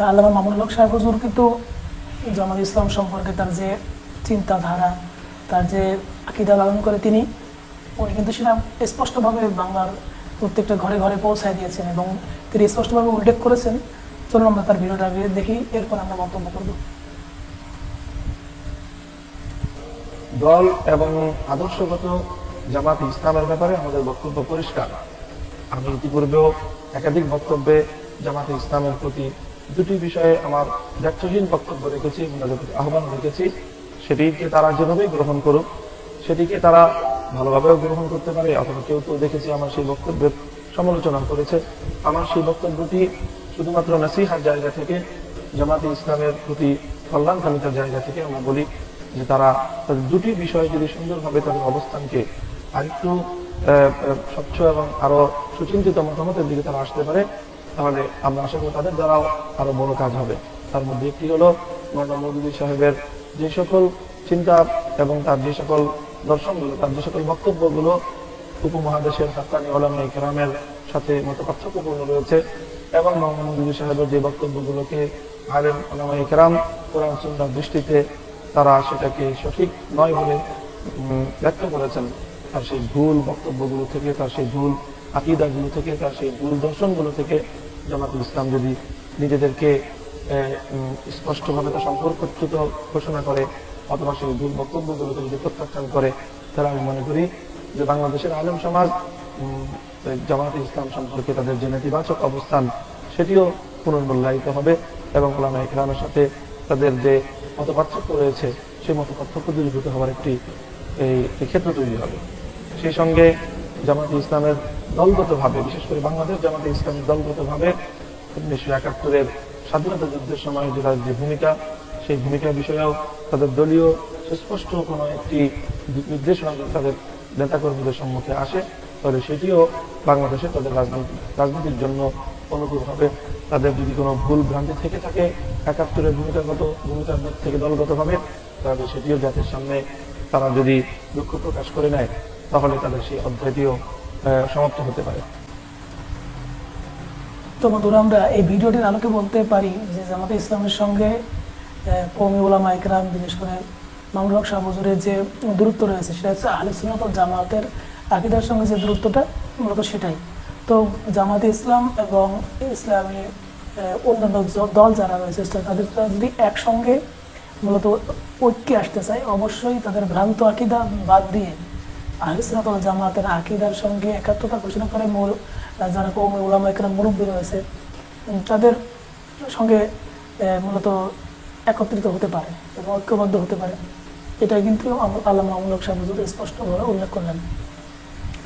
আল্লামা মামুনুল হক সাহেব হুজুর কিন্তু জামাত ইসলাম সম্পর্কে তার যে চিন্তাধারা, তার যে আকীদা লালন করে উনি কিন্তু সেটা স্পষ্টভাবে বাংলার প্রত্যেকটা ঘরে ঘরে পৌঁছায় দিয়েছেন এবং তিনি স্পষ্টভাবে উল্লেখ করেছেন। চলুন আমরা তার ভিডিওটা দেখি, এরপর আমরা মন্তব্য করব। দল এবং আদর্শগত জামাত ইসলামের ব্যাপারে আমাদের বক্তব্য পরিষ্কার। আমি ইতিপূর্বেও একাধিক বক্তব্যে জামাত ইসলামের প্রতি দুটি বিষয়ে আমার ব্যাখ্যাহীন বক্তব্য রেখেছি এবং তাদের প্রতি আহ্বান রেখেছি। সেটিকে তারা যেভাবেই গ্রহণ করুক, সেটিকে তারা ভালোভাবেও গ্রহণ করতে পারে, অথবা কেউ তো দেখেছি আমার সেই বক্তব্যের সমালোচনা করেছে। আমার সেই বক্তব্যটি শুধুমাত্র নসিহার জায়গা থেকে, জামাতে ইসলামের প্রতি কল্যাণকামিতার জায়গা থেকে আমরা বলি যে তারা তাদের দুটি বিষয় যদি সুন্দরভাবে তাদের অবস্থানকে আরেকটু স্বচ্ছ এবং আরো সুচিন্তিত মতামতের দিকে তারা আসতে পারে, তাহলে আমরা আশা করি তাদের দ্বারাও আরো বড় কাজ হবে। তার মধ্যে একটি হলো মাওলানা মওদুদী সাহেবের যে সকল চিন্তা এবং তার যে সকল দর্শনগুলো, তার যে সকল বক্তব্যগুলো উপমহাদেশের হাক্কানি উলামায়ে কেরামের সাথে মতপার্থক্যপূর্ণ রয়েছে, এবং মাওলানা মওদুদী সাহেবের যে বক্তব্যগুলোকে আলেম উলামায়ে কেরাম কোরআন সুন্নাহর দৃষ্টিতে তারা সেটাকে সঠিক নয় বলে ব্যাখ্যা করেছেন, তার সেই ভুল বক্তব্যগুলো থেকে, তার সেই ভুল আকীদাগুলো থেকে, তার সেই ভুল দর্শনগুলো থেকে জামাতুল ইসলাম যদি নিজেদেরকে স্পষ্টভাবে তার সম্পর্কচ্যুত ঘোষণা করে অথবা সেই ভুল বক্তব্যগুলোকে যদি প্রত্যাখ্যান করে, তাহলে আমি মনে করি যে বাংলাদেশের আলেম সমাজ জামাতুল ইসলাম সম্পর্কে তাদের যে নেতিবাচক অবস্থান সেটিও পুনর্মূল্যায়িত হবে এবং উলামায়ে কেরামের সাথে তাদের যে মতপার্থক্য রয়েছে সেই মতপার্থক্য দূরীভূত হওয়ার একটি ক্ষেত্র তৈরি হবে। সেই সঙ্গে জামাতে ইসলামের দলগতভাবে, বিশেষ করে বাংলাদেশ জামাতে ইসলামের দলগতভাবে 1971-এর স্বাধীনতা যুদ্ধের সময় যে তাদের যে ভূমিকা, সেই ভূমিকা বিষয়েও তাদের দলীয় সুস্পষ্ট কোনো একটি নির্দেশনা তাদের নেতাকর্মীদের সম্মুখে আসে, তাহলে সেটিও বাংলাদেশে তাদের রাজনীতির জন্য অনুকূল হবে। তাদের যদি কোনো ভুল ভ্রান্তি থেকে থাকে 71-এর ভূমিকার দিক থেকে দলগতভাবে, তাহলে সেটিও জাতির সামনে তারা যদি দুঃখ প্রকাশ করে নেয়, তাহলে তাদের সেই অধ্যায়টিও সমাপ্ত হতে পারে। তো বন্ধুরা, আমরা এই ভিডিওটির আলোকে বলতে পারি যে জামাতে ইসলামের সঙ্গে কওমি উলামায়ে কেরাম, বিশেষ করে মামুনুল হক সাহেব হুজুরের যে দূরত্ব রয়েছে, সেটা হচ্ছে আহলে সুন্নাত ওয়াল জামাতের আকীদার সঙ্গে যে দূরত্বটা, মূলত সেটাই। তো জামাতে ইসলাম এবং ইসলামী অন্যান্য দল যারা রয়েছে তাদের যদি একসঙ্গে মূলত ঐক্যে আসতে চায়, অবশ্যই তাদের ভ্রান্ত আকীদা বাদ দিয়ে আহলে সুন্নাত ওয়াল জামাতের আকীদার সঙ্গে একাত্মতা ঘোষণা করে যারা কওমি উলামায়ে কেরাম মুরব্বী রয়েছে তাদের সঙ্গে মূলত একত্রিত হতে পারে এবং ঐক্যবদ্ধ হতে পারে। এটাই কিন্তু আল্লামা মামুনুল হক সাহেব হুজুর স্পষ্টভাবে উল্লেখ করলেন।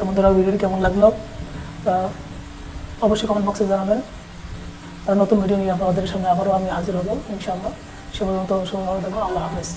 বন্ধুরা, ভিডিওটি কেমন লাগলো অবশ্যই কমেন্ট বক্সে জানাবেন। আর নতুন ভিডিও নিয়ে আপনাদের সামনে আবারও আমি হাজির হব ইনশাআল্লাহ। সে পর্যন্ত সবাই ভালো থাকবেন। আল্লাহ হাফেজ।